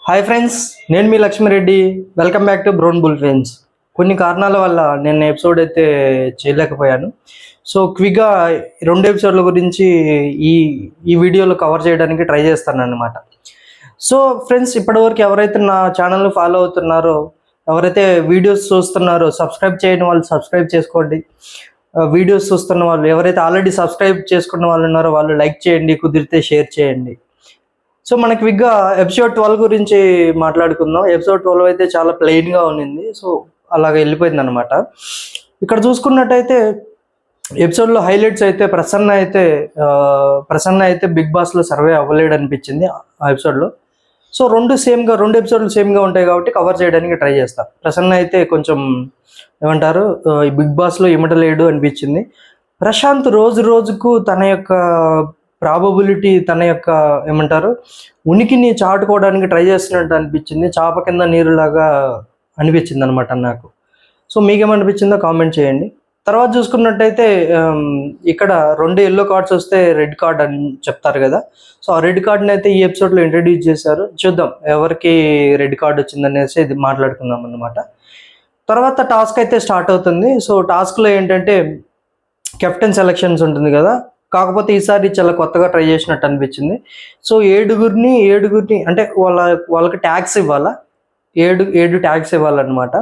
Hi friends, నేను మీ Lakshmireddy. Welcome back to Brown Bull friends. కొన్ని కారణాల వల్ల నేను ఎపిసోడ్ అయితే చేయలేకపోయాను. సో క్విక్గా 2 ఎపిసోడ్ల గురించి ఈ ఈ వీడియోలో కవర్ చేయడానికి ట్రై చేస్తాను అన్నమాట. సో ఫ్రెండ్స్, ఇప్పటివరకు ఎవరైతే నా ఛానల్ని ఫాలో అవుతున్నారో, ఎవరైతే వీడియోస్ చూస్తున్నారో, సబ్స్క్రైబ్ చేయని వాళ్ళు సబ్స్క్రైబ్ చేసుకోండి. వీడియోస్ చూస్తున్న వాళ్ళు, ఎవరైతే ఆల్రెడీ సబ్స్క్రైబ్ చేసుకున్న వాళ్ళు ఉన్నారో వాళ్ళు లైక్ చేయండి, కుదిరితే షేర్ చేయండి. సో మనకి క్విక్గా ఎపిసోడ్ 12 గురించి మాట్లాడుకుందాం. ఎపిసోడ్ 12 అయితే చాలా ప్లెయిన్గా ఉన్నింది. సో అలాగ వెళ్ళిపోయింది అనమాట. ఇక్కడ చూసుకున్నట్టయితే ఎపిసోడ్లో హైలైట్స్ అయితే ప్రసన్న అయితే బిగ్ బాస్లో సర్వే అవ్వలేడు అనిపించింది ఆ ఎపిసోడ్లో. సో రెండు ఎపిసోడ్లు సేమ్గా ఉంటాయి కాబట్టి కవర్ చేయడానికి ట్రై చేస్తాను. ప్రసన్న అయితే కొంచెం ఏమంటారు, ఈ బిగ్ బాస్లో ఇమటలేడు అనిపించింది. ప్రశాంత్ రోజు రోజుకు తన యొక్క ప్రాబబిలిటీ, తన యొక్క ఏమంటారు ఉనికిని చాటుకోవడానికి ట్రై చేస్తున్నట్టు అనిపించింది. చాప కింద నీరులాగా అనిపించింది అనమాట నాకు. సో మీకేమనిపించిందో కామెంట్ చేయండి. తర్వాత చూసుకున్నట్టయితే ఇక్కడ 2 ఎల్లో కార్డ్స్ వస్తే రెడ్ కార్డ్ అని చెప్తారు కదా. సో ఆ రెడ్ కార్డ్ని అయితే ఈ ఎపిసోడ్లో ఇంట్రడ్యూస్ చేశారు. చూద్దాం ఎవరికి రెడ్ కార్డ్ వచ్చిందనేసి ఇది మాట్లాడుకుందాం అన్నమాట. తర్వాత టాస్క్ అయితే స్టార్ట్ అవుతుంది. సో టాస్క్లో ఏంటంటే కెప్టెన్ సెలక్షన్స్ ఉంటుంది కదా, కాకపోతే ఈసారి చాలా కొత్తగా ట్రై చేసినట్టు అనిపించింది. సో ఏడుగురిని అంటే వాళ్ళకి ట్యాక్స్ ఇవ్వాలా, 7 ట్యాక్స్ ఇవ్వాలన్నమాట.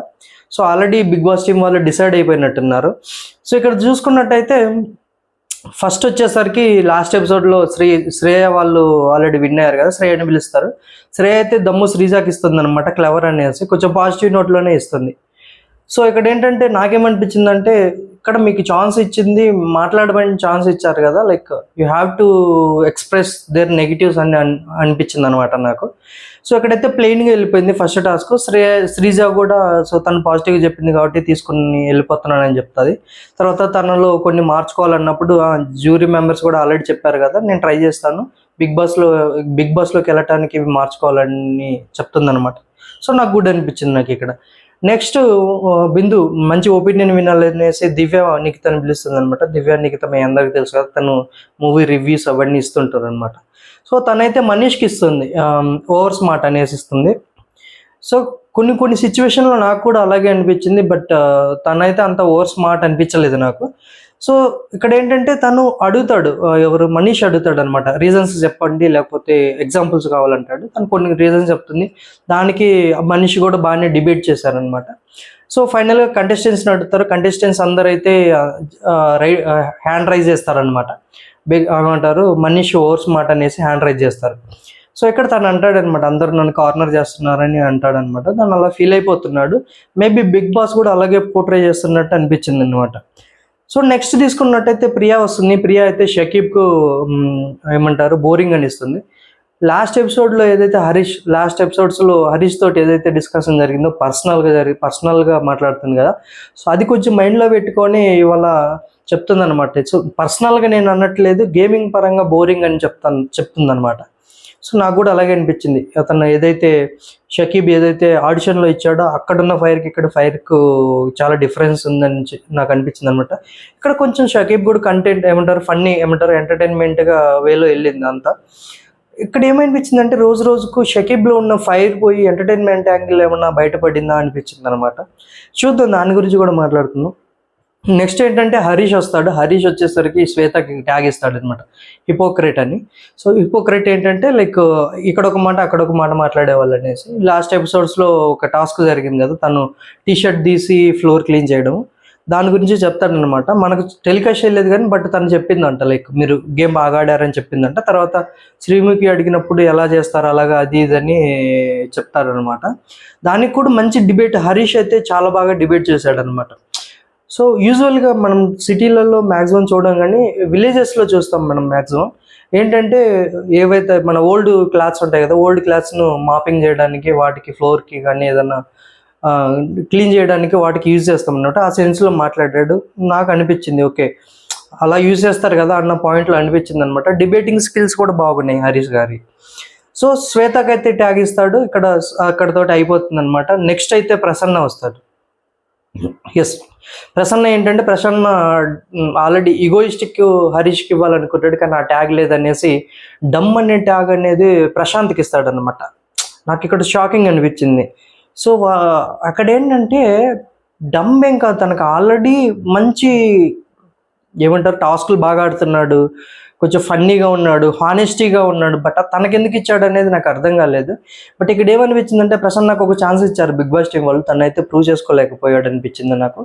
So already Bigg Boss team వాళ్ళు డిసైడ్ అయిపోయినట్టున్నారు. సో ఇక్కడ చూసుకున్నట్టయితే ఫస్ట్ వచ్చేసరికి లాస్ట్ ఎపిసోడ్లో శ్రేయ వాళ్ళు ఆల్రెడీ విన్ అయ్యారు కదా, శ్రేయని పిలుస్తారు. శ్రేయ అయితే దమ్ము శ్రీజాకి ఇస్తుంది అనమాట, క్లవర్ అనేసి కొంచెం పాజిటివ్ నోట్లోనే ఇస్తుంది. సో ఇక్కడ ఏంటంటే నాకేమనిపించిందంటే, ఇక్కడ మీకు ఛాన్స్ ఇచ్చింది, మాట్లాడమని ఛాన్స్ ఇచ్చారు కదా, like you have to express there negatives అని అనిపించింది అనమాట నాకు. సో ఇక్కడైతే ప్లెయిన్గా వెళ్ళిపోయింది ఫస్ట్ టాస్క్. శ్రీజ కూడా సో తను పాజిటివ్గా చెప్పింది కాబట్టి తీసుకుని వెళ్ళిపోతున్నానని చెప్తుంది. తర్వాత తనలో కొన్ని మార్చుకోవాలన్నప్పుడు జ్యూరీ మెంబర్స్ కూడా ఆల్రెడీ చెప్పారు కదా, నేను ట్రై చేస్తాను బిగ్ బాస్లోకి వెళ్ళటానికి ఇవి మార్చుకోవాలని చెప్తుంది అనమాట. సో నాకు గుడ్ అనిపించింది నాకు ఇక్కడ. నెక్స్ట్ బిందు మంచి ఒపీనియన్ వినాలనేసి దివ్య నిఖితని పిలుస్తుంది అనమాట. దివ్య నిఖిత మీ అందరికీ తెలుసు కదా, తను మూవీ రివ్యూస్ అవన్నీ ఇస్తుంటారు అనమాట. సో తనైతే మనీష్కి ఇస్తుంది, ఓవర్ స్మార్ట్ అనేసి ఇస్తుంది. సో కొన్ని సిచ్యువేషన్లో నాకు కూడా అలాగే అనిపించింది, బట్ తనైతే అంత ఓవర్ స్మార్ట్ అనిపించలేదు నాకు. సో ఇక్కడ ఏంటంటే తను అడుగుతాడు, మనీష్ అడుగుతాడు అనమాట, రీజన్స్ చెప్పండి లేకపోతే ఎగ్జాంపుల్స్ కావాలంటాడు. తను కొన్ని రీజన్స్ చెప్తుంది, దానికి మనీష్ కూడా బాగానే డిబేట్ చేశారనమాట. సో ఫైనల్గా కంటెస్టెంట్స్ని అడుగుతారు. కంటెస్టెంట్స్ అందరైతే హ్యాండ్ రైజ్ చేస్తారనమాట. ఏమంటారు, మనీష్ ఓవర్ స్మార్ట్ అనేసి హ్యాండ్ రైజ్ చేస్తారు. సో ఇక్కడ తను అంటాడు అనమాట, అందరూ నన్ను కార్నర్ చేస్తున్నారని అంటాడు అనమాట. తను అలా ఫీల్ అయిపోతున్నాడు. మేబీ బిగ్ బాస్ కూడా అలాగే పోర్ట్రే చేస్తున్నట్టు అనిపించింది అనమాట. సో నెక్స్ట్ తీసుకున్నట్టయితే ప్రియా వస్తుంది. ప్రియా అయితే షకీబ్కు ఏమంటారు బోరింగ్ అని ఇస్తుంది. లాస్ట్ ఎపిసోడ్లో ఏదైతే లాస్ట్ ఎపిసోడ్స్లో హరీష్ తోటి ఏదైతే డిస్కషన్ జరిగిందో పర్సనల్గా మాట్లాడుతుంది కదా, సో అది కొంచెం మైండ్లో పెట్టుకొని ఇవాళ చెప్తుంది అనమాట. సో పర్సనల్గా నేను అనట్లేదు, గేమింగ్ పరంగా బోరింగ్ అని చెప్తుంది అనమాట. సో నాకు కూడా అలాగే అనిపించింది. అతను ఏదైతే షకీబ్ ఏదైతే ఆడిషన్లో ఇచ్చాడో అక్కడున్న ఫైర్కి ఇక్కడ ఫైర్కు చాలా డిఫరెన్స్ ఉందని నాకు అనిపించింది అనమాట. ఇక్కడ కొంచెం షకీబ్ కూడా కంటెంట్ ఫన్నీ ఎంటర్టైన్మెంట్గా వేలో వెళ్ళింది అంతా. ఇక్కడ ఏమనిపించింది అంటే, రోజు రోజుకు షకీబ్లో ఉన్న ఫైర్ పోయి ఎంటర్టైన్మెంట్ యాంగిల్ ఏమన్నా బయటపడిందా అనిపించింది అనమాట. చూద్దాం, దాని గురించి కూడా మాట్లాడుకుందాం. నెక్స్ట్ ఏంటంటే హరీష్ వస్తాడు. హరీష్ వచ్చేసరికి శ్వేతకి ట్యాగ్ ఇస్తాడు అనమాట, హిపోక్రేట్ అని. సో హిపోక్రేట్ ఏంటంటే లైక్ ఇక్కడ ఒక మాట అక్కడ ఒక మాట మాట్లాడేవాళ్ళు అనేసి. లాస్ట్ ఎపిసోడ్స్లో ఒక టాస్క్ జరిగింది కదా, తను టీషర్ట్ తీసి ఫ్లోర్ క్లీన్ చేయడం, దాని గురించి చెప్తాడనమాట. మనకు టెలికాస్ట్ చేయలేదు కానీ బట్ తను చెప్పిందంట, లైక్ మీరు గేమ్ బాగా ఆడారని చెప్పిందంట. తర్వాత శ్రీముఖి అడిగినప్పుడు ఎలా చేస్తారు అలాగా అది ఇదని చెప్తారనమాట. దానికి కూడా మంచి డిబేట్ హరీష్ అయితే చాలా బాగా డిబేట్ చేశాడనమాట. సో యూజువల్గా మనం సిటీలలో మ్యాక్సిమం చూడడం కానీ విలేజెస్లో చూస్తాం మనం మ్యాక్సిమం. ఏంటంటే ఏవైతే మన ఓల్డ్ క్లాత్స్ ఉంటాయి కదా, ఓల్డ్ క్లాత్స్ను మాపింగ్ చేయడానికి, వాటికి ఫ్లోర్కి కానీ ఏదన్నా క్లీన్ చేయడానికి వాటికి యూజ్ చేస్తాం అన్నమాట. ఆ సెన్స్లో మాట్లాడాడు. నాకు అనిపించింది ఓకే అలా యూజ్ చేస్తారు కదా అన్న పాయింట్లో అనిపించింది అనమాట. డిబేటింగ్ స్కిల్స్ కూడా బాగున్నాయి హరీష్ గారి. సో శ్వేతకైతే ట్యాగ్ ఇస్తాడు. అక్కడతోటి అయిపోతుంది అనమాట. నెక్స్ట్ అయితే ప్రసన్న వస్తాడు. ఎస్. ప్రసన్న ఏంటంటే ప్రసన్న ఆల్రెడీ ఈగోయిస్టిక్ హరీష్కి ఇవ్వాలనుకుంటాడు, కానీ ఆ ట్యాగ్ లేదనేసి డమ్ అనే ట్యాగ్ అనేది ప్రశాంత్కి ఇస్తాడనమాట. నాకు ఇక్కడ షాకింగ్ అనిపించింది. సో అక్కడ ఏంటంటే డమ్ ఏం కాదు, తనకు ఆల్రెడీ మంచి ఏమంటారు టాస్క్లు బాగా ఆడుతున్నాడు, కొంచెం ఫన్నీగా ఉన్నాడు, హానెస్టీగా ఉన్నాడు. బట్ తనకెందుకు ఇచ్చాడు అనేది నాకు అర్థం కాలేదు. బట్ ఇక్కడ ఏమనిపించిందంటే ప్రసన్నకు ఒక ఛాన్స్ ఇచ్చారు బిగ్ బాస్ టీం వాళ్ళు, తనైతే ప్రూవ్ చేసుకోలేకపోయాడు అనిపించింది నాకు.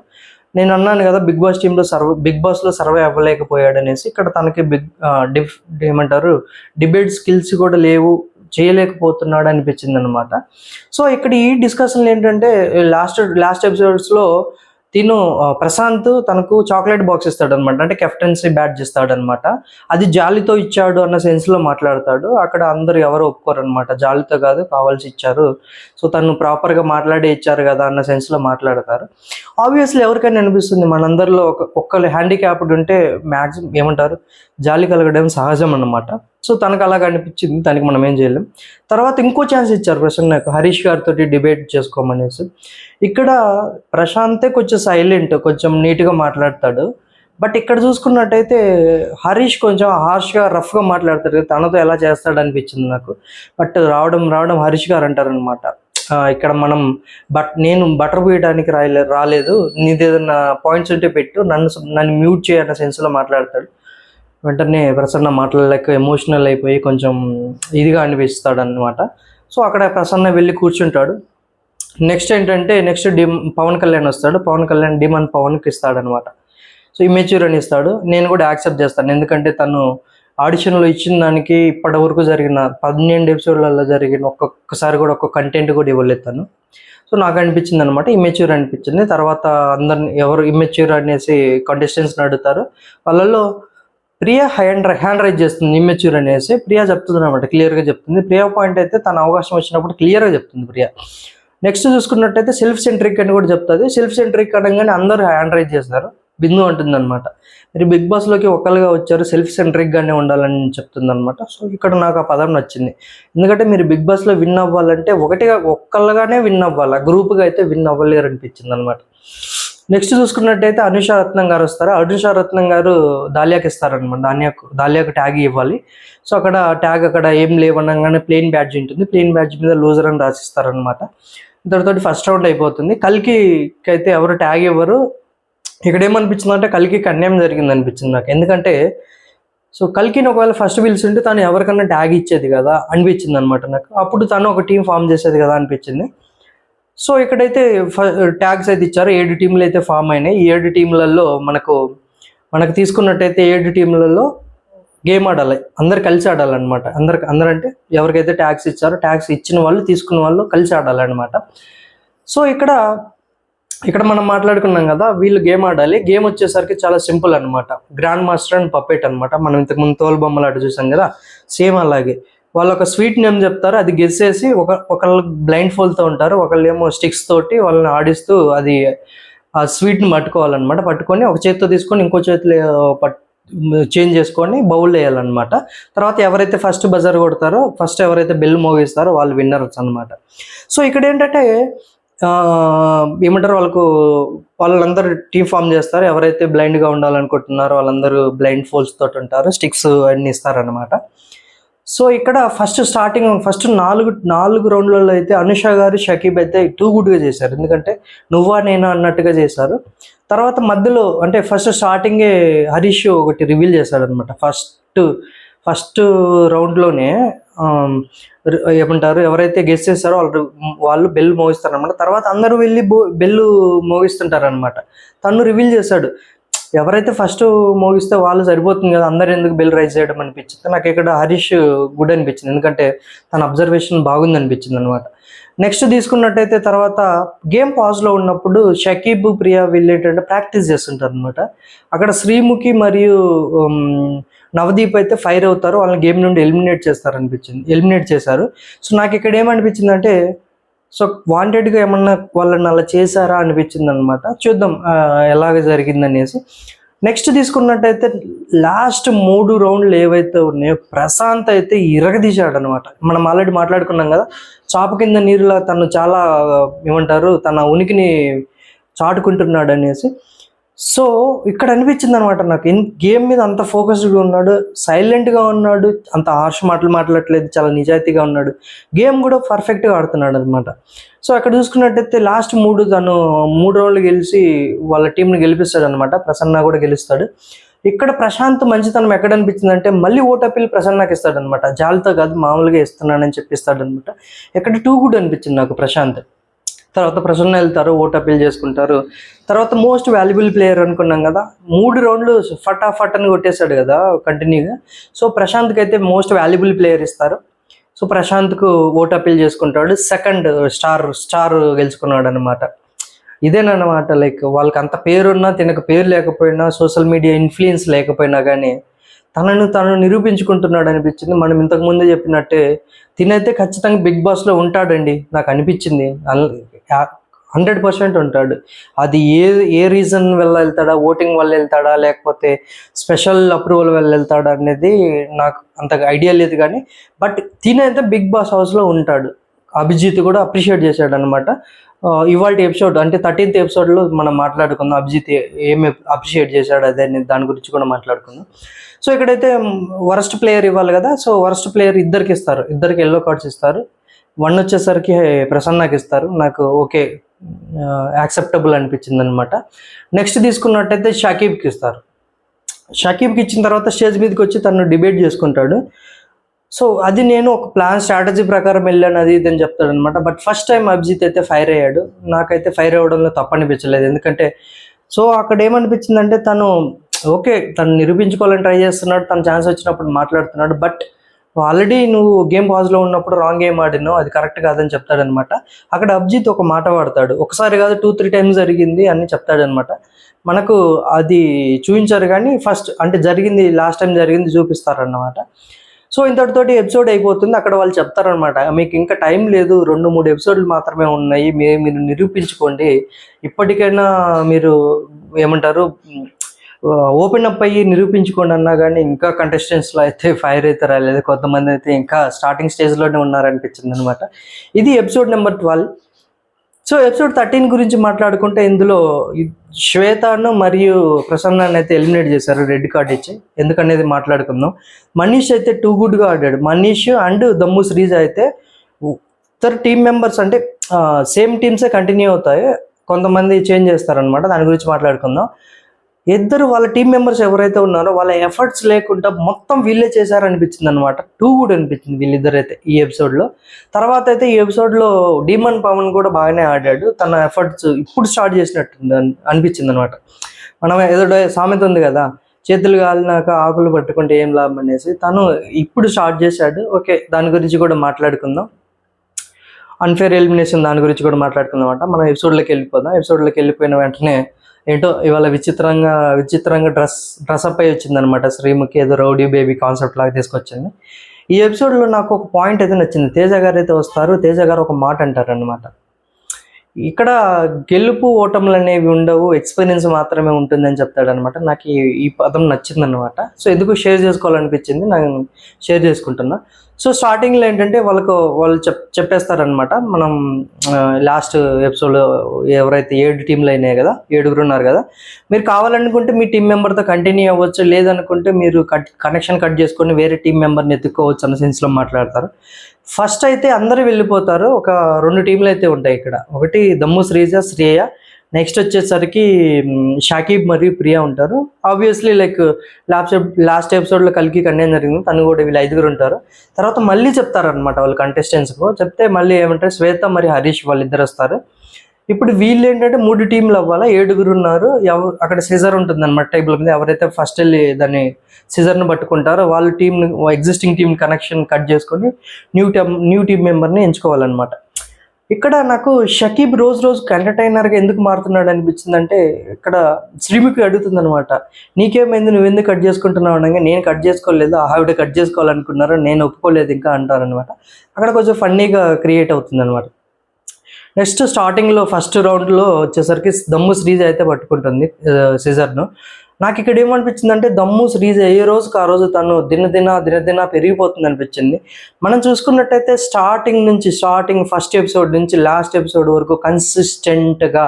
నేను అన్నాను కదా బిగ్ బాస్ టీంలో బిగ్ బాస్లో సర్వే అవ్వలేకపోయాడు అనేసి. ఇక్కడ తనకి ఏమంటారు డిబేట్ స్కిల్స్ కూడా లేవు, చేయలేకపోతున్నాడు అనిపించింది అనమాట. సో ఇక్కడ ఈ డిస్కషన్లు ఏంటంటే లాస్ట్ ఎపిసోడ్స్లో ప్రశాంత్ తనకు చాక్లెట్ బాక్స్ ఇస్తాడు అనమాట, అంటే కెప్టెన్సీ బ్యాడ్జ్ ఇస్తాడు అనమాట. అది జాలితో ఇచ్చాడు అన్న సెన్స్లో మాట్లాడతాడు. అక్కడ అందరు ఎవరు ఒప్పుకోరు అనమాట, జాలితో కాదు కావాల్సి ఇచ్చారు, సో తను ప్రాపర్గా మాట్లాడే ఇచ్చారు కదా అన్న సెన్స్లో మాట్లాడతారు. ఆబ్వియస్లీ ఎవరికైనా అనిపిస్తుంది మనందరిలో ఒక్కరు హ్యాండిక్యాప్డ్ ఉంటే మ్యాక్సిమం ఏమంటారు జాలి కలగడం సహజం అన్నమాట. సో తనకు అలాగ అనిపించింది, దానికి మనం ఏం చేయలేం. తర్వాత ఇంకో ఛాన్స్ ఇచ్చారు ప్రసన్నకు హరీష్ గారితో డిబేట్ చేసుకోమనేసి. ఇక్కడ ప్రశాంతే కొంచెం సైలెంట్, కొంచెం నీట్గా మాట్లాడతాడు. బట్ ఇక్కడ చూసుకున్నట్టయితే హరీష్ కొంచెం హార్ష్గా రఫ్గా మాట్లాడతాడు, తనతో ఎలా చేస్తాడు అనిపించింది నాకు. బట్ రావడం హరీష్ గారు అంటారనమాట, ఇక్కడ మనం నేను బటర్ పోయడానికి రాలేదు, నీదేదన్నా పాయింట్స్ ఉంటే పెట్టు, నన్ను మ్యూట్ చేయన్న సెన్స్లో మాట్లాడతాడు. వెంటనే ప్రసన్న మాట్లాడలేక ఎమోషనల్ అయిపోయి కొంచెం ఇదిగా అనిపిస్తాడు అనమాట. సో అక్కడ ప్రసన్న వెళ్ళి కూర్చుంటాడు. నెక్స్ట్ ఏంటంటే పవన్ కళ్యాణ్ వస్తాడు. పవన్ కళ్యాణ్ డిమాండ్ పవన్కి ఇస్తాడనమాట. సో ఇమెచ్యూర్ అని ఇస్తాడు. నేను కూడా యాక్సెప్ట్ చేస్తాను, ఎందుకంటే తను ఆడిషన్లో ఇచ్చిన దానికి ఇప్పటి వరకు జరిగిన 12 ఎపిసోడ్లలో జరిగిన ఒక్కొక్కసారి కూడా ఒక్క కంటెంట్ కూడా ఇవ్వలేదు తను. సో నాకు అనిపించింది అనమాట, ఇమెచ్యూర్ అనిపించింది. తర్వాత అందరిని ఎవరు ఇమెచ్యూర్ అనేసి కంటెస్టెంట్స్ని అడుగుతారు. వాళ్ళల్లో ప్రియా హ్యాండ్ రైజ్ చేస్తుంది ఇమ్మెచ్యూర్ అనేసి. ప్రియా చెప్తుంది అనమాట, క్లియర్గా చెప్తుంది. ప్రియా పాయింట్ అయితే తన అవకాశం వచ్చినప్పుడు క్లియర్గా చెప్తుంది ప్రియా. నెక్స్ట్ చూసుకున్నట్టయితే సెల్ఫ్ సెంట్రిక్ అని కూడా చెప్తుంది. సెల్ఫ్ సెంట్రిక్ అనగానే అందరూ హ్యాండ్ రైజ్ చేస్తారు. బిందు అంటుంది అనమాట, మీరు బిగ్ బాస్లోకి ఒకళ్ళుగా వచ్చారు, సెల్ఫ్ సెంట్రిక్గానే ఉండాలని చెప్తుంది అనమాట. సో ఇక్కడ నాకు ఆ పదం నచ్చింది, ఎందుకంటే మీరు బిగ్ బాస్లో విన్ అవ్వాలంటే ఒక్కళ్ళగానే విన్ అవ్వాలి, గ్రూప్గా అయితే విన్ అవ్వలేరు అనిపించింది అనమాట. నెక్స్ట్ చూసుకున్నట్టయితే అనుష రత్నం గారు వస్తారు. అనుష రత్నం గారు దాలియాకి ఇస్తారనమాట, దాలియాకు ట్యాగ్ ఇవ్వాలి. సో అక్కడ ట్యాగ్ అక్కడ ఏం లేవనగానే ప్లెయిన్ బ్యాడ్జ్ ఉంటుంది, ప్లెయిన్ బ్యాడ్జ్ మీద లూజర్ అని రాసిస్తారనమాట. దానితోటి ఫస్ట్ రౌండ్ అయిపోతుంది. కల్కి అయితే ఎవరు ట్యాగ్ ఇవ్వరు. ఇక్కడ ఏమనిపించింది అంటే కల్కి అన్యాయం జరిగింది అనిపించింది నాకు, ఎందుకంటే సో కల్కిని ఒకవేళ ఫస్ట్ పిలిచింటే తను ఎవరికన్నా ట్యాగ్ ఇచ్చేది కదా అనిపించింది అనమాట నాకు. అప్పుడు తను ఒక టీం ఫామ్ చేసేది కదా అనిపించింది. సో ఇక్కడైతే ట్యాగ్స్ అయితే ఇచ్చారు. 7 టీంలు అయితే ఫామ్ అయినాయి. ఈ 7 టీంలలో మనకు తీసుకున్నట్టయితే 7 టీంలలో గేమ్ ఆడాలి, అందరు కలిసి ఆడాలన్నమాట. అందరంటే ఎవరికైతే ట్యాగ్స్ ఇచ్చారో ట్యాగ్స్ ఇచ్చిన వాళ్ళు తీసుకున్న వాళ్ళు కలిసి ఆడాలన్నమాట. సో ఇక్కడ మనం మాట్లాడుకున్నాం కదా, వీళ్ళు గేమ్ ఆడాలి. గేమ్ వచ్చేసరికి చాలా సింపుల్ అనమాట, గ్రాండ్ మాస్టర్ అండ్ పప్పెట్ అనమాట. మనం ఇంతకుముందు తోలు బొమ్మలు ఆట చూసాం కదా, సేమ్ అలాగే. వాళ్ళు ఒక స్వీట్ నేమ్ చెప్తారు, అది గెస్సేసి ఒకళ్ళు బ్లైండ్ ఫోల్తో ఉంటారు, ఒకళ్ళు ఏమో స్టిక్స్ తోటి వాళ్ళని ఆడిస్తూ అది ఆ స్వీట్ని పట్టుకోవాలన్నమాట. పట్టుకొని ఒక చేతితో తీసుకొని ఇంకో చేతిలో చేంజ్ చేసుకొని బౌల్ వేయాలన్నమాట. తర్వాత ఎవరైతే ఫస్ట్ బజర్ కొడతారో, ఫస్ట్ ఎవరైతే బెల్ మోగిస్తారో వాళ్ళు విన్నర్స్ అనమాట. సో ఇక్కడ ఏంటంటే ఏమంటారు వాళ్ళందరూ టీమ్ ఫామ్ చేస్తారు. ఎవరైతే బ్లైండ్గా ఉండాలనుకుంటున్నారో వాళ్ళందరూ బ్లైండ్ ఫోల్స్ తోటి ఉంటారు, స్టిక్స్ అన్ని ఇస్తారనమాట. సో ఇక్కడ ఫస్ట్ 4 రౌండ్లలో అయితే అనుష గారు షకీబ్ అయితే టూ గుడ్గా చేశారు, ఎందుకంటే నువ్వా నేనా అన్నట్టుగా చేశారు. తర్వాత మధ్యలో అంటే స్టార్టింగే హరీష్ ఒకటి రివీల్ చేశాడు అనమాట. ఫస్ట్ రౌండ్లోనే ఏమంటారు ఎవరైతే గెస్ చేస్తారో వాళ్ళు బెల్ మోగిస్తారు అనమాట. తర్వాత అందరూ వెళ్ళి బెల్లు మోగిస్తుంటారు అనమాట. తను రివీల్ చేశాడు, ఎవరైతే ఫస్ట్ మోగిస్తే వాళ్ళు సరిపోతుంది కదా, అందరు ఎందుకు బెల్ రైజ్ చేయడం అనిపించింది నాకు. ఇక్కడ హరీష్ గుడ్ అనిపించింది, ఎందుకంటే తన అబ్జర్వేషన్ బాగుంది అనిపించింది అనమాట. నెక్స్ట్ తీసుకున్నట్టయితే తర్వాత గేమ్ పాజ్లో ఉన్నప్పుడు షకీబ్ ప్రియా వీళ్ళు ఏంటంటే ప్రాక్టీస్ చేస్తుంటారు అనమాట. అక్కడ శ్రీముఖి మరియు నవదీప్ అయితే ఫైర్ అవుతారు, వాళ్ళని గేమ్ నుండి ఎలిమినేట్ చేశారు. సో నాకు ఇక్కడ ఏమనిపించింది అంటే సో వాంటెడ్గా ఏమన్నా వాళ్ళని అలా చేశారా అనిపించింది అనమాట. చూద్దాం ఎలాగ జరిగిందనేసి. నెక్స్ట్ తీసుకున్నట్టయితే లాస్ట్ 3 రౌండ్లు ఏవైతే ఉన్నాయో ప్రశాంత్ అయితే ఇరగదీశాడు అనమాట. మనం ఆల్రెడీ మాట్లాడుకున్నాం కదా, చాప కింద నీరులా తను చాలా ఏమంటారు తన ఉనికిని చాటుకుంటున్నాడు అనేసి. సో ఇక్కడ అనిపించింది అనమాట నాకు, గేమ్ మీద అంత ఫోకస్డ్గా ఉన్నాడు, సైలెంట్గా ఉన్నాడు, అంత హార్ష్ మాటలు మాట్లాడట్లేదు, చాలా నిజాయితీగా ఉన్నాడు, గేమ్ కూడా పర్ఫెక్ట్గా ఆడుతున్నాడు అనమాట. సో అక్కడ చూసుకున్నట్టయితే లాస్ట్ తను 3 రౌండ్లు గెలిచి వాళ్ళ టీంని గెలిపిస్తాడు అనమాట. ప్రసన్న కూడా గెలుస్తాడు. ఇక్కడ ప్రశాంత్ మంచితనం ఎక్కడ అనిపించిందంటే మళ్ళీ ఓటపిల్ ప్రసన్నకి ఇస్తాడనమాట. జాలితో కాదు, మామూలుగా ఇస్తున్నానని చెప్పిస్తాడనమాట. ఇక్కడ టూ గుడ్ అనిపించింది నాకు ప్రశాంత్. తర్వాత ప్రసన్న వెళ్తారు, ఓట్ అపీల్ చేసుకుంటారు. తర్వాత మోస్ట్ వాల్యుబుల్ ప్లేయర్ అనుకున్నాం కదా, 3 రౌండ్లు ఫటాఫట్ అని కొట్టేశాడు కదా కంటిన్యూగా. సో ప్రశాంత్కి అయితే మోస్ట్ వాల్యుబుల్ ప్లేయర్ ఇస్తారు. సో ప్రశాంత్కు ఓట్ అపీల్ చేసుకుంటాడు. సెకండ్ స్టార్ గెలుచుకున్నాడు అనమాట. ఇదేనమాట, లైక్ వాళ్ళకి అంత పేరున్నా, తినకు పేరు లేకపోయినా, సోషల్ మీడియా ఇన్ఫ్లుయెన్స్ లేకపోయినా కానీ తను నిరూపించుకుంటున్నాడు అనిపించింది. మనం ఇంతకుముందే చెప్పినట్టే తినైతే ఖచ్చితంగా బిగ్ బాస్లో ఉంటాడండి, నాకు అనిపించింది. 100% ఉంటాడు. అది ఏ రీజన్ వల్ల వెళ్తాడా, ఓటింగ్ వల్ల వెళ్తాడా, లేకపోతే స్పెషల్ అప్రూవల్ వల్ల వెళ్తాడా అనేది నాకు అంత ఐడియా లేదు. కానీ బట్ తినైతే బిగ్ బాస్ హౌస్లో ఉంటాడు. అభిజిత్ కూడా అప్రిషియేట్ చేశాడు అనమాట. ఇవాళ ఎపిసోడ్ అంటే 13th ఎపిసోడ్లో మనం మాట్లాడుకుందాం, అభిజిత్ ఏమి అప్రిషియేట్ చేశాడు అదే, దాని గురించి కూడా మాట్లాడుకుందాం. సో ఇక్కడైతే వరస్ట్ ప్లేయర్ ఇవ్వాలి కదా, సో వరస్ట్ ప్లేయర్ ఇద్దరికి ఇస్తారు, ఇద్దరికి ఎల్లో కార్డ్స్ ఇస్తారు. 1 వచ్చేసరికి ప్రసన్నకి ఇస్తారు. నాకు ఓకే, యాక్సెప్టబుల్ అనిపించింది అనమాట. నెక్స్ట్ తీసుకున్నట్టయితే షకీబ్కి ఇస్తారు. షకీబ్కి ఇచ్చిన తర్వాత స్టేజ్ మీదకి వచ్చి తను డిబేట్ చేసుకుంటాడు. సో అది నేను ఒక స్ట్రాటజీ ప్రకారం వెళ్ళాను అది ఇది అని చెప్తాడు అనమాట. బట్ ఫస్ట్ టైం అభిజిత్ అయితే ఫైర్ అయ్యాడు. నాకైతే ఫైర్ అవ్వడంలో తప్పనిపించలేదు. ఎందుకంటే సో అక్కడ ఏమనిపించిందంటే తను నిరూపించుకోవాలని ట్రై చేస్తున్నాడు, తన ఛాన్స్ వచ్చినప్పుడు మాట్లాడుతున్నాడు. బట్ ఆల్రెడీ నువ్వు గేమ్ పాజ్లో ఉన్నప్పుడు రాంగ్ గేమ్ ఆడినావు, అది కరెక్ట్ కాదని చెప్తాడనమాట. అక్కడ అభిజిత్ ఒక మాట వాడతాడు, ఒకసారి కాదు 2-3 టైమ్స్ జరిగింది అని చెప్తాడనమాట. మనకు అది చూపించారు కానీ ఫస్ట్ అంటే జరిగింది, లాస్ట్ టైం జరిగింది చూపిస్తారన్నమాట. సో ఇంతటితోటి ఎపిసోడ్ అయిపోతుంది. అక్కడ వాళ్ళు చెప్తారనమాట, మీకు ఇంకా టైం లేదు, 2-3 ఎపిసోడ్లు మాత్రమే ఉన్నాయి, మీరు నిరూపించుకోండి, ఇప్పటికైనా మీరు ఏమంటారు ఓపెన్ అప్ అయ్యి నిరూపించుకోండి అన్నా కానీ ఇంకా కంటెస్టెంట్స్లో అయితే ఫైర్ అయితే రాలేదు. కొంతమంది అయితే ఇంకా స్టార్టింగ్ స్టేజ్లోనే ఉన్నారనిపించింది అనమాట. ఇది ఎపిసోడ్ నెంబర్ 12. సో ఎపిసోడ్ 13 గురించి మాట్లాడుకుంటే ఇందులో శ్వేతను మరియు ప్రసన్నాన్ని అయితే ఎలిమినేట్ చేశారు రెడ్ కార్డ్ ఇచ్చి. ఎందుకనేది మాట్లాడుకుందాం. మనీష్ అయితే టూ గుడ్గా ఆడాడు. మనీష్ అండ్ దమ్ము శ్రీజ అయితే ఇద్దరు టీమ్ మెంబర్స్ అంటే సేమ్ టీమ్సే కంటిన్యూ అవుతాయి, కొంతమంది చేంజ్ చేస్తారనమాట. దాని గురించి మాట్లాడుకుందాం. ఇద్దరు వాళ్ళ టీం మెంబర్స్ ఎవరైతే ఉన్నారో వాళ్ళ ఎఫర్ట్స్ లేకుండా మొత్తం వీళ్ళే చేశారనిపించింది అనమాట. టూ గుడ్ అనిపించింది వీళ్ళిద్దరైతే ఈ ఎపిసోడ్లో. తర్వాత అయితే ఈ ఎపిసోడ్లో డీమన్ పవన్ కూడా బాగానే ఆడాడు. తన ఎఫర్ట్స్ ఇప్పుడు స్టార్ట్ చేసినట్టు అనిపించింది అనమాట. మనం ఏదో సామెత ఉంది కదా, చేతులు కాలినాక ఆకులు పట్టుకుంటే ఏం లాభం అనేసి, తను ఇప్పుడు స్టార్ట్ చేశాడు. ఓకే, దాని గురించి కూడా మాట్లాడుకుందాం. అన్ఫేర్ ఎలిమినేషన్ దాని గురించి కూడా మాట్లాడుకుందాం అంట. మనం ఎపిసోడ్లోకి వెళ్ళిపోదాం. ఎపిసోడ్లోకి వెళ్ళిపోయిన వెంటనే ఏంటో ఇవాళ విచిత్రంగా డ్రెస్అప్ అయి వచ్చిందనమాట. శ్రీముఖి ఏదో రౌడీ బేబీ కాన్సెప్ట్ లాగా తీసుకొచ్చింది. ఈ ఎపిసోడ్లో నాకు ఒక పాయింట్ అయితే నచ్చింది. తేజ గారు అయితే వస్తారు, తేజ గారు ఒక మాట అంటారనమాట, ఇక్కడ గెలుపు ఓటములు అనేవి ఉండవు, ఎక్స్పీరియన్స్ మాత్రమే ఉంటుందని చెప్తాడనమాట. నాకు ఈ పదం నచ్చిందనమాట. సో ఎందుకు షేర్ చేసుకోవాలనిపించింది, నేను షేర్ చేసుకుంటున్నా. సో స్టార్టింగ్లో ఏంటంటే వాళ్ళు చెప్పేస్తారనమాట, మనం లాస్ట్ ఎపిసోడ్ ఎవరైతే 7 టీంలు అయినాయి కదా, 7 ఉన్నారు కదా, మీరు కావాలనుకుంటే మీ టీం మెంబర్తో కంటిన్యూ అవ్వచ్చు, లేదనుకుంటే మీరు కనెక్షన్ కట్ చేసుకొని వేరే టీం మెంబర్ని ఎత్తుక్కోవచ్చు అన్న సెన్స్లో మాట్లాడతారు. ఫస్ట్ అయితే అందరూ వెళ్ళిపోతారు. ఒక 2 టీంలు అయితే ఉంటాయి ఇక్కడ. ఒకటి దమ్ము శ్రేయ, నెక్స్ట్ వచ్చేసరికి షాకీబ్ మరియు ప్రియా ఉంటారు. ఆబ్వియస్లీ లైక్ లాస్ట్ ఎపిసోడ్లో కలికి కన్యాన్ జరిగింది, తను కూడా వీళ్ళు 5 ఉంటారు. తర్వాత మళ్ళీ చెప్తారనమాట వాళ్ళు కంటెస్టెంట్స్కు. చెప్తే మళ్ళీ ఏమంటారు, శ్వేత మరియు హరీష్ వాళ్ళిద్దరు వస్తారు. ఇప్పుడు వీళ్ళు ఏంటంటే 3 టీంలు అవ్వాలా, 7 ఉన్నారు. అక్కడ సిజర్ ఉంటుంది అనమాట టేబుల్ మీద. ఎవరైతే ఫస్ట్ వెళ్ళి దాన్ని సిజర్ని పట్టుకుంటారో వాళ్ళ టీంని, ఎగ్జిస్టింగ్ టీం కనెక్షన్ కట్ చేసుకొని న్యూ టీం మెంబర్ని ఎంచుకోవాలన్నమాట. ఇక్కడ నాకు షకీబ్ రోజు ఎంటర్టైనర్గా ఎందుకు మారుతున్నాడు అనిపించింది అంటే, ఇక్కడ శ్రీముఖి అడుగుతుంది అనమాట, నీకేమైంది, నువ్వు ఎందుకు కట్ చేసుకుంటున్నావు అనగా, నేను కట్ చేసుకోలేదు, ఆవిడ కట్ చేసుకోవాలనుకున్నారు, నేను ఒప్పుకోలేదు ఇంకా అంటారనమాట. అక్కడ కొంచెం ఫన్నీగా క్రియేట్ అవుతుంది అనమాట. నెక్స్ట్ స్టార్టింగ్లో ఫస్ట్ రౌండ్లో వచ్చేసరికి దమ్ము శ్రీజ అయితే పట్టుకుంటుంది సిజర్ను. నాకు ఇక్కడ ఏమనిపించింది అంటే, దమ్ము శ్రీజ ఏ రోజుకి ఆ రోజు తను దినదిన పెరిగిపోతుంది అనిపించింది. మనం చూసుకున్నట్టయితే స్టార్టింగ్ ఫస్ట్ ఎపిసోడ్ నుంచి లాస్ట్ ఎపిసోడ్ వరకు కన్సిస్టెంట్గా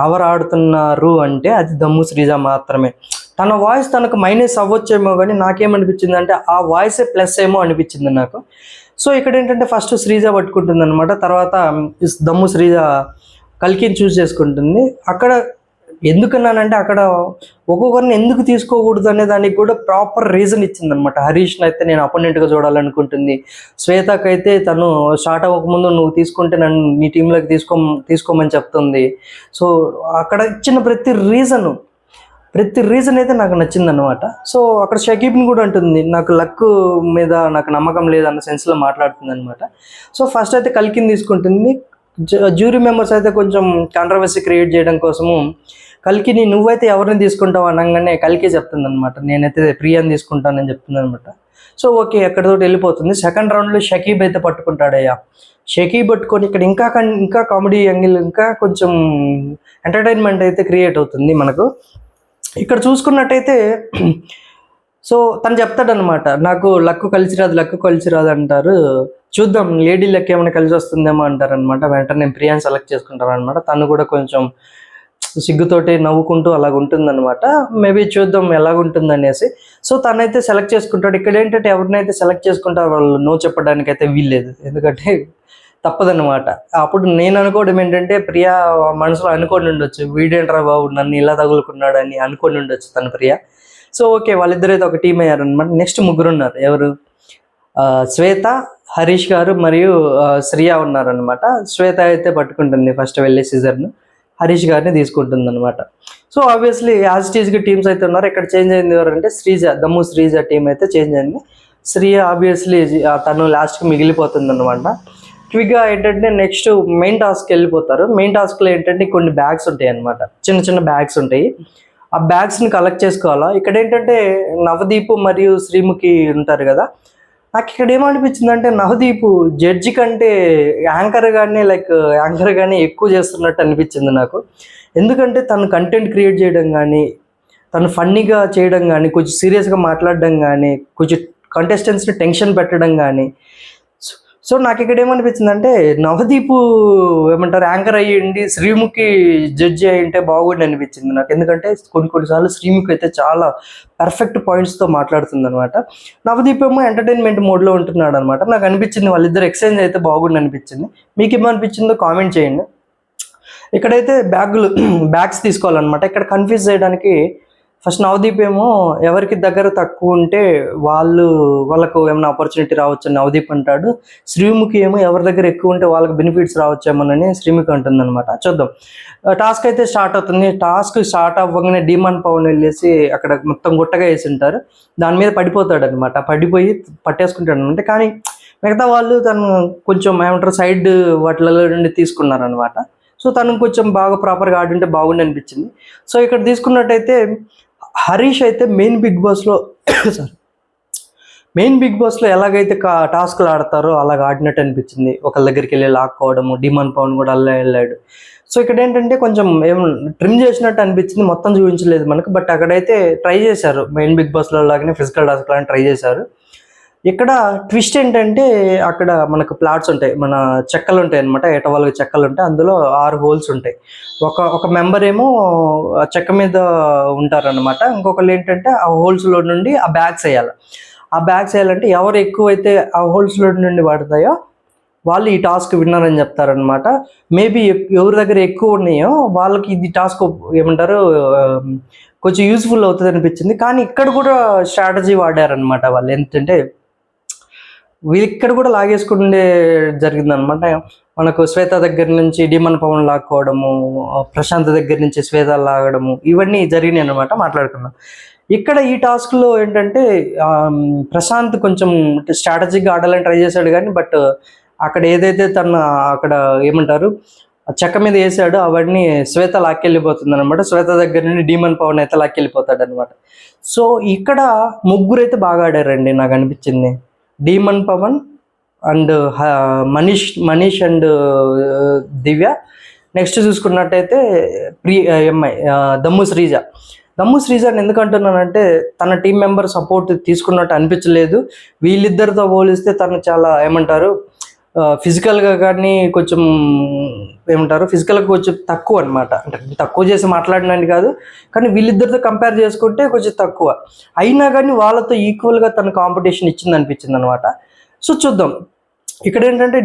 ఎవరు ఆడుతున్నారు అంటే అది దమ్ము శ్రీజ మాత్రమే. తన వాయిస్ తనకు మైనస్ అవ్వచ్చేమో కానీ నాకేమనిపించింది అంటే ఆ వాయిసే ప్లస్ ఏమో అనిపించింది నాకు. సో ఇక్కడ ఏంటంటే ఫస్ట్ శ్రీజ పట్టుకుంటుంది అనమాట, తర్వాత దమ్ము శ్రీజ కల్కిని చూస్ చేసుకుంటుంది. అక్కడ ఎందుకన్నానంటే అక్కడ ఒక్కొక్కరిని ఎందుకు తీసుకోకూడదు అనే దానికి కూడా ప్రాపర్ రీజన్ ఇచ్చిందనమాట. హరీష్ని అయితే నేను అపోనెంట్గా చూడాలనుకుంటుంది, శ్వేతకైతే తను స్టార్ట్ అవ్వకముందు నువ్వు తీసుకుంటే నన్ను నీ టీంలోకి తీసుకోమని చెప్తుంది. సో అక్కడ ఇచ్చిన ప్రతి రీజన్ అయితే నాకు నచ్చిందనమాట. సో అక్కడ షకీబ్ని కూడా అంటుంది నాకు లక్ మీద నాకు నమ్మకం లేదన్న సెన్స్లో మాట్లాడుతుంది అనమాట. సో ఫస్ట్ అయితే కల్కిని తీసుకుంటుంది. జ్యూరీ మెంబర్స్ అయితే కొంచెం కాంట్రవర్సీ క్రియేట్ చేయడం కోసము కల్కిని నువ్వైతే ఎవరిని తీసుకుంటావు అనగానే కల్కి చెప్తుంది అనమాట, నేనైతే ప్రియాని తీసుకుంటానని చెప్తుంది అనమాట. సో ఓకే, ఎక్కడితో వెళ్ళిపోతుంది. సెకండ్ రౌండ్లో షకీబ్ అయితే పట్టుకుంటాడయ్యా. షకీబ్ పట్టుకొని ఇక్కడ ఇంకా కామెడీ యాంగిల్, ఇంకా కొంచెం ఎంటర్టైన్మెంట్ అయితే క్రియేట్ అవుతుంది మనకు. ఇక్కడ చూసుకున్నట్టయితే సో తను చెప్తాడనమాట, నాకు లక్కు కలిసి రాదు అంటారు, చూద్దాం లేడీ లెక్క ఏమైనా కలిసి వస్తుందేమో అంటారనమాట. వెంటనే నేను ప్రియాని సెలెక్ట్ చేసుకుంటాను అనమాట. తను కూడా కొంచెం సిగ్గుతోటి నవ్వుకుంటూ అలాగ ఉంటుందన్నమాట. మేబీ చూద్దాం ఎలాగుంటుంది అనేసి. సో తనైతే సెలెక్ట్ చేసుకుంటాడు. ఇక్కడ ఏంటంటే ఎవరినైతే సెలెక్ట్ చేసుకుంటారో వాళ్ళు నో చెప్పడానికి అయితే వీల్లేదు, ఎందుకంటే తప్పదన్నమాట. అప్పుడు నేను అనుకోవడం ఏంటంటే ప్రియా మనసులో అనుకొని ఉండొచ్చు, వీడేంట్రా బాబు నన్ను ఇలా తగులుకున్నాడు అని అనుకొని ఉండొచ్చు తన ప్రియా. సో ఓకే, వాళ్ళిద్దరైతే ఒక టీం అయ్యారనమాట. నెక్స్ట్ ముగ్గురు ఉన్నారు. ఎవరు? శ్వేత, హరీష్ గారు మరియు శ్రియా ఉన్నారనమాట. శ్వేత అయితే పట్టుకుంటుంది ఫస్ట్ వెళ్ళి సీజర్ను, హరీష్ గారిని తీసుకుంటుంది అనమాట. సో ఆబ్వియస్లీ యాజ్ టీజ్గా టీమ్స్ అయితే ఉన్నారు. ఇక్కడ చేంజ్ అయింది ఎవరంటే దమ్ము శ్రీజ టీం అయితే చేంజ్ అయింది. శ్రియా ఆబ్వియస్లీ తను లాస్ట్కి మిగిలిపోతుంది అనమాట. క్విక్గా ఏంటంటే నెక్స్ట్ మెయిన్ టాస్క్ వెళ్ళిపోతారు. మెయిన్ టాస్క్లో ఏంటంటే కొన్ని బ్యాగ్స్ ఉంటాయి అనమాట, చిన్న బ్యాగ్స్ ఉంటాయి. ఆ బ్యాగ్స్ని కలెక్ట్ చేసుకోవాలా. ఇక్కడ ఏంటంటే నవదీప్ మరియు శ్రీముఖి ఉంటారు కదా. నాకు ఇక్కడ ఏమనిపించింది అంటే నవదీప్ జడ్జి కంటే యాంకర్ గానే ఎక్కువ చేస్తున్నట్టు అనిపించింది నాకు. ఎందుకంటే తను కంటెంట్ క్రియేట్ చేయడం కానీ, తను ఫన్నీగా చేయడం కానీ, కొంచెం సీరియస్గా మాట్లాడడం కానీ, కొంచెం కంటెస్టెంట్స్ని టెన్షన్ పెట్టడం కానీ. సో నాకు ఇక్కడ ఏమనిపించింది అంటే నవదీప్ ఏమంటారు యాంకర్ అయ్యిండి శ్రీముఖి జడ్జి అయి ఉంటే బాగుండి అనిపించింది నాకు. ఎందుకంటే కొన్నిసార్లు శ్రీముఖి అయితే చాలా పర్ఫెక్ట్ పాయింట్స్తో మాట్లాడుతుంది అనమాట. నవదీప్ ఏమో ఎంటర్టైన్మెంట్ మోడ్లో ఉంటున్నాడు అనమాట. నాకు అనిపించింది వాళ్ళిద్దరు ఎక్స్చేంజ్ అయితే బాగుండి అనిపించింది. మీకు ఏమనిపించిందో కామెంట్ చేయండి. ఇక్కడైతే బ్యాగ్స్ తీసుకోవాలన్నమాట. ఇక్కడ కన్ఫ్యూజ్ చేయడానికి ఫస్ట్ నవదీప్ ఏమో ఎవరికి దగ్గర తక్కువ ఉంటే వాళ్ళకు ఏమైనా ఆపర్చునిటీ రావచ్చు అని నవదీప్ అంటాడు. శ్రీముఖి ఏమో ఎవరి దగ్గర ఎక్కువ ఉంటే వాళ్ళకి బెనిఫిట్స్ రావచ్చేమోనని శ్రీముఖి అంటుంది అనమాట. చూద్దాం. టాస్క్ అయితే స్టార్ట్ అవుతుంది. టాస్క్ స్టార్ట్ అవ్వగానే డీమాన్ పవన్ వెళ్ళేసి అక్కడ మొత్తం గుట్టగా వేసి ఉంటారు, దాని మీద పడిపోతాడు అనమాట. పడిపోయి పట్టేసుకుంటాడు అనమాట. కానీ మిగతా వాళ్ళు తను కొంచెం ఏమంటారు సైడ్ వాటిలలో నుండి తీసుకున్నారనమాట. సో తను కొంచెం బాగా ప్రాపర్గా ఆడుంటే బాగుండి అనిపించింది. సో ఇక్కడ తీసుకున్నట్టయితే హరీష్ అయితే మెయిన్ బిగ్ బాస్లో ఎలాగైతే టాస్క్లు ఆడతారో అలాగ ఆడినట్టు అనిపించింది. ఒకళ్ళ దగ్గరికి వెళ్ళి లాక్కోవడము, డిమాన్ పవన్ కూడా అలా వెళ్ళాడు. సో ఇక్కడ ఏంటంటే కొంచెం ట్రిమ్ చేసినట్టు అనిపించింది, మొత్తం చూపించలేదు మనకు. బట్ అక్కడైతే ట్రై చేశారు, మెయిన్ బిగ్ బాస్లో లాగానే ఫిజికల్ టాస్క్ లాగా ట్రై చేశారు. ఇక్కడ ట్విస్ట్ ఏంటంటే అక్కడ మనకు ప్లాట్స్ ఉంటాయి, మన చెక్కలు ఉంటాయి అనమాట, ఏటవాళ్ళకి చెక్కలు ఉంటాయి. అందులో 6 హోల్స్ ఉంటాయి. ఒక మెంబర్ ఏమో చెక్క మీద ఉంటారనమాట. ఇంకొకళ్ళు ఏంటంటే ఆ హోల్స్లో నుండి ఆ బ్యాగ్స్ వేయాలంటే ఎవరు ఎక్కువైతే ఆ హోల్స్లో నుండి పడతాయో వాళ్ళు ఈ టాస్క్ విన్నర్ అని చెప్తారనమాట. మేబీ ఎవరి దగ్గర ఎక్కువ ఉన్నాయో వాళ్ళకి ఇది టాస్క్ ఏమంటారు కొంచెం యూస్ఫుల్ అవుతుంది అనిపించింది. కానీ ఇక్కడ కూడా స్ట్రాటజీ వాడారనమాట వాళ్ళు. ఏంటంటే ఇక్కడ కూడా లాగేసుకుంటే జరిగిందనమాట. మనకు శ్వేత దగ్గర నుంచి డిమాన్ పవన్ లాక్కోవడము, ప్రశాంత్ దగ్గర నుంచి శ్వేత లాగడము, ఇవన్నీ జరిగినాయి అనమాట. మాట్లాడుకున్నాం. ఇక్కడ ఈ టాస్క్లో ఏంటంటే ప్రశాంత్ కొంచెం స్ట్రాటజిక్గా ఆడాలని ట్రై చేశాడు కానీ బట్ అక్కడ ఏదైతే అక్కడ ఏమంటారు చెక్క మీద వేసాడో అవన్నీ శ్వేత లాక్కెళ్ళిపోతుంది అనమాట. శ్వేత దగ్గర నుండి డిమాన్ పవన్ అయితే లాక్కెళ్ళిపోతాడు అనమాట. సో ఇక్కడ ముగ్గురు అయితే బాగా ఆడారండి నాకు అనిపించింది. Demon Pawan and Manish and Divya. Next చూసుకున్నట్టయితే దమ్ము శ్రీజని ఎందుకంటున్నానంటే తన టీం మెంబర్ సపోర్ట్ తీసుకున్నట్టు అనిపించలేదు. వీళ్ళిద్దరితో పోలిస్తే తను చాలా ఏమంటారు ఫిజికల్గా కానీ కొంచెం ఏమంటారు ఫిజికల్గా కొంచెం తక్కువ అనమాట. అంటే తక్కువ చేసి మాట్లాడినని కాదు, కానీ వీళ్ళిద్దరితో కంపేర్ చేసుకుంటే కొంచెం తక్కువ. అయినా కానీ వాళ్ళతో ఈక్వల్గా తన కాంపిటీషన్ ఇచ్చింది అనిపించింది అనమాట. సో చూద్దాం. ఇక్కడ ఏంటంటే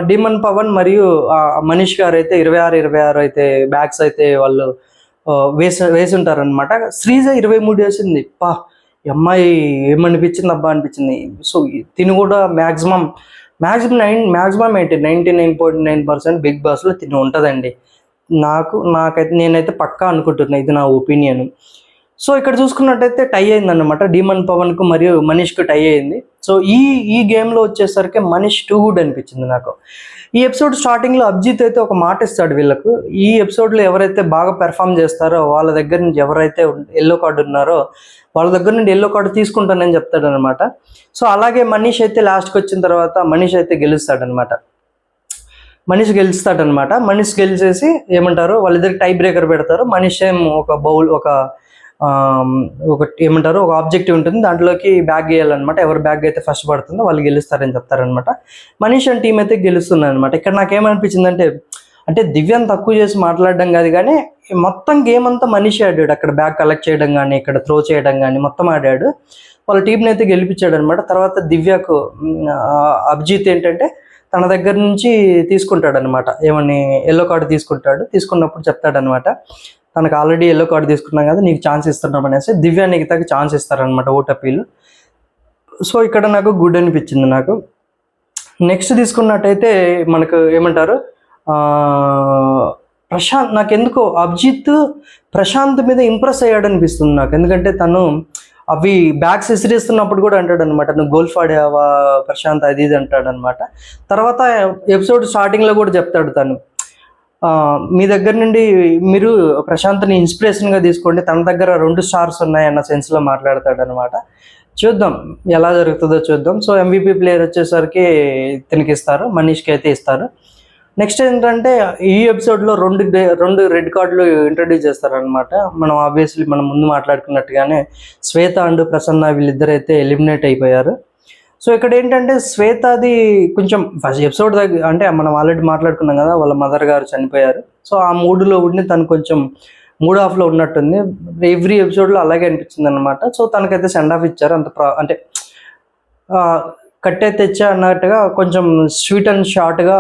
డీమన్ పవన్ మరియు మనీష్ గారు అయితే 26 అయితే బ్యాగ్స్ అయితే వాళ్ళు వేసి ఉంటారనమాట. శ్రీజ 23 వేసింది. ఈ అమ్మాయి ఏమనిపించింది అబ్బా అనిపించింది. సో తిని కూడా మ్యాక్సిమం ఏంటి 99.9% బిగ్ బాస్లో తిని ఉంటుందండి. నాకైతే నేనైతే పక్కా అనుకుంటున్నా, ఇది నా ఒపీనియన్. సో ఇక్కడ చూసుకున్నట్టయితే టై అయింది అనమాట. డీమన్ పవన్కు మరియు మనీష్కు టై అయింది. సో ఈ గేమ్లో వచ్చేసరికి మనీష్ టూ గుడ్ అనిపించింది నాకు. ఈ ఎపిసోడ్ స్టార్టింగ్లో అభిజిత్ అయితే ఒక మాట ఇస్తాడు వీళ్ళకు. ఈ ఎపిసోడ్లో ఎవరైతే బాగా పెర్ఫామ్ చేస్తారో వాళ్ళ దగ్గర నుంచి ఎవరైతే ఎల్లో కార్డు ఉన్నారో వాళ్ళ దగ్గర నుండి ఎల్లో కార్డు తీసుకుంటానని చెప్తాడు అనమాట. సో అలాగే మనీష్ అయితే లాస్ట్కి వచ్చిన తర్వాత మనీష్ అయితే గెలుస్తాడనమాట. మనీష్ గెలిచేసి ఏమంటారు వాళ్ళిద్దరికి టై బ్రేకర్ పెడతారు. మనీష్ ఏం ఒక ఏమంటారు ఒక ఆబ్జెక్టివ్ ఉంటుంది, దాంట్లోకి బ్యాగ్ వేయాలన్నమాట. ఎవరు బ్యాగ్ అయితే ఫస్ట్ పడుతుందో వాళ్ళు గెలుస్తారని చెప్తారనమాట. మనీష్ అండ్ టీం అయితే గెలుస్తుంది అనమాట. ఇక్కడ నాకేమనిపించిందంటే, అంటే దివ్యాన్ని తక్కువ చేసి మాట్లాడడం కాదు, కానీ మొత్తం గేమ్ అంతా మనీష్ ఆడాడు. అక్కడ బ్యాగ్ కలెక్ట్ చేయడం కానీ, ఇక్కడ త్రో చేయడం కానీ మొత్తం ఆడాడు. వాళ్ళ టీంని అయితే గెలిపించాడు అనమాట. తర్వాత దివ్యకు అభిజిత్ ఏంటంటే తన దగ్గర నుంచి తీసుకుంటాడు అనమాట. ఏమని ఎల్లో కార్డు తీసుకున్నప్పుడు చెప్తాడనమాట, తనకు ఆల్రెడీ ఎల్లో కార్డు తీసుకున్నాం కదా, నీకు ఛాన్స్ ఇస్తున్నాం అనేసి దివ్యానికి తగ్గ ఛాన్స్ ఇస్తారనమాట ఓటపీలు. సో ఇక్కడ నాకు గుడ్ అనిపించింది నాకు. నెక్స్ట్ తీసుకున్నట్టయితే మనకు ఏమంటారు ప్రశాంత్. నాకెందుకో అభిజిత్ ప్రశాంత్ మీద ఇంప్రెస్ అయ్యాడు అనిపిస్తుంది నాకు. ఎందుకంటే తను అవి బ్యాగ్స్ విసిరేస్తున్నప్పుడు కూడా అంటాడు అనమాట, నువ్వు గోల్ఫ్ ఆడావా ప్రశాంత్, అది ఇది అంటాడు అనమాట. తర్వాత ఎపిసోడ్ స్టార్టింగ్లో కూడా చెప్తాడు తను, మీ దగ్గర నుండి మీరు ప్రశాంత్ని ఇన్స్పిరేషన్గా తీసుకోండి, తన దగ్గర 2 స్టార్స్ ఉన్నాయన్న సెన్స్లో మాట్లాడతాడు అనమాట. చూద్దాం ఎలా జరుగుతుందో చూద్దాం. సో MVP ప్లేయర్ వచ్చేసరికి ఇతనికి ఇస్తారు, మనీష్కి అయితే ఇస్తారు. నెక్స్ట్ ఏంటంటే ఈ ఎపిసోడ్లో 2 రెడ్ కార్డులు ఇంట్రడ్యూస్ చేస్తారనమాట. మనం ఆబ్వియస్లీ మనం ముందు మాట్లాడుకున్నట్టుగానే శ్వేత అండ్ ప్రసన్న వీళ్ళిద్దరు అయితే ఎలిమినేట్ అయిపోయారు. సో ఇక్కడ ఏంటంటే శ్వేతది కొంచెం ఫస్ట్ ఎపిసోడ్ దగ్గర అంటే మనం ఆల్రెడీ మాట్లాడుకున్నాం కదా, వాళ్ళ మదర్ గారు చనిపోయారు. సో ఆ మూడ్లో ఉండి తను కొంచెం మూడ్ ఆఫ్లో ఉన్నట్టుంది. ఎవ్రీ ఎపిసోడ్లో అలాగే అనిపించింది అనమాట. సో తనకైతే సెండ్ ఆఫ్ ఇచ్చారు. అంటే కట్టే తెచ్చా అన్నట్టుగా కొంచెం స్వీట్ అండ్ షార్ట్గా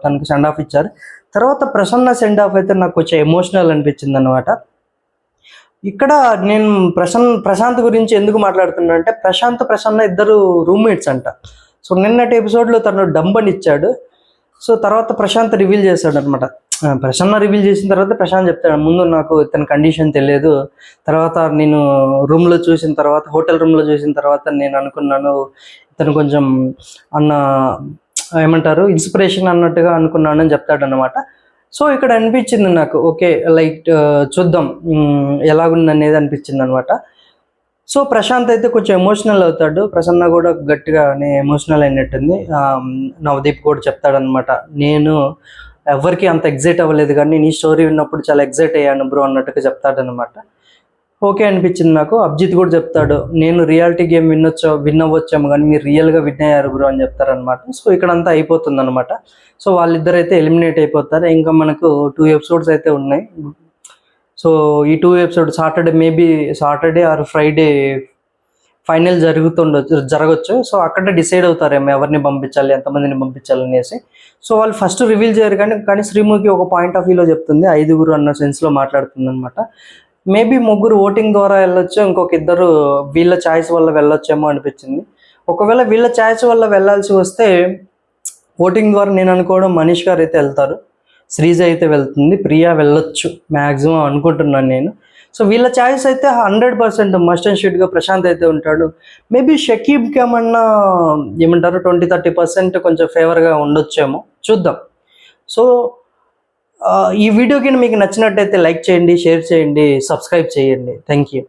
తనకు సెండ్ ఆఫ్ ఇచ్చారు. తర్వాత ప్రసన్న సెండ్ ఆఫ్ అయితే నాకు కొంచెం ఎమోషనల్ అనిపించింది అనమాట. ఇక్కడ నేను ప్రశాంత్ గురించి ఎందుకు మాట్లాడుతున్నా అంటే, ప్రసన్న ఇద్దరు రూమ్మేట్స్ అంట. సో నిన్నటి ఎపిసోడ్లో తను డంబని ఇచ్చాడు. సో తర్వాత ప్రశాంత్ రివీల్ చేశాడు అనమాట. ప్రసన్న రివీల్ చేసిన తర్వాత ప్రశాంత్ చెప్తాడు, ముందు నాకు ఇతని కండిషన్ తెలియదు, తర్వాత నేను హోటల్ రూమ్లో చూసిన తర్వాత నేను అనుకున్నాను ఇతను కొంచెం ఏమంటారు ఇన్స్పిరేషన్ అన్నట్టుగా అనుకున్నాను అని చెప్తాడు అనమాట. సో ఇక్కడ అనిపించింది నాకు, ఓకే లైక్ చూద్దాం ఎలాగుంది అనేది అనిపించింది అనమాట. సో ప్రశాంత్ అయితే కొంచెం ఎమోషనల్ అవుతాడు, ప్రసన్న కూడా గట్టిగానే ఎమోషనల్ అయినట్టుంది. నవదీప్ కూడా చెప్తాడనమాట, నేను ఎవరికి అంత ఎగ్జైట్ అవ్వలేదు కానీ నీ స్టోరీ విన్నప్పుడు చాలా ఎగ్జైట్ అయ్యాను బ్రో అన్నట్టుగా చెప్తాడనమాట. ఓకే అనిపించింది నాకు. అభిజిత్ కూడా చెప్తాడు, నేను రియాలిటీ గేమ్ విన్ అవ్వచ్చాము కానీ మీరు రియల్గా విన్ అయ్యారు బ్రో అని చెప్తారనమాట. సో ఇక్కడంతా అయిపోతుంది అనమాట. సో వాళ్ళిద్దరు అయితే ఎలిమినేట్ అయిపోతారు. ఇంకా మనకు 2 ఎపిసోడ్స్ అయితే ఉన్నాయి. సో ఈ 2 episode Saturday or Friday final జరగచ్చు. సో అక్కడ డిసైడ్ అవుతారేమో ఎవరిని పంపించాలి, ఎంతమందిని పంపించాలి అనేసి. సో వాళ్ళు ఫస్ట్ రివీల్ చేయరు కానీ శ్రీముఖి ఒక పాయింట్ ఆఫ్ వ్యూలో చెప్తుంది, 5 అన్న సెన్స్లో మాట్లాడుతుంది అనమాట. మేబీ 3 ఓటింగ్ ద్వారా వెళ్ళొచ్చు, ఇంకొక 2 వీళ్ళ ఛాయిస్ వల్ల వెళ్ళొచ్చేమో అనిపించింది. ఒకవేళ వీళ్ళ ఛాయిస్ వల్ల వెళ్ళాల్సి వస్తే ఓటింగ్ ద్వారా నేను అనుకోవడం మనీష్ గారు అయితే వెళ్తారు, శ్రీజ అయితే వెళ్తుంది, ప్రియా వెళ్ళొచ్చు మ్యాక్సిమం అనుకుంటున్నాను నేను. సో వీళ్ళ ఛాయిస్ అయితే 100% మస్ట్ అండ్ షుడ్గా ప్రశాంత్ అయితే ఉంటాడు. మేబీ షకీబ్కి ఏమంటారు 20-30% కొంచెం ఫేవర్గా ఉండొచ్చేమో, చూద్దాం. సో ఈ వీడియోకి మీకు నచ్చినట్టయితే లైక్ చేయండి, షేర్ చేయండి, సబ్స్క్రైబ్ చేయండి. Thank you.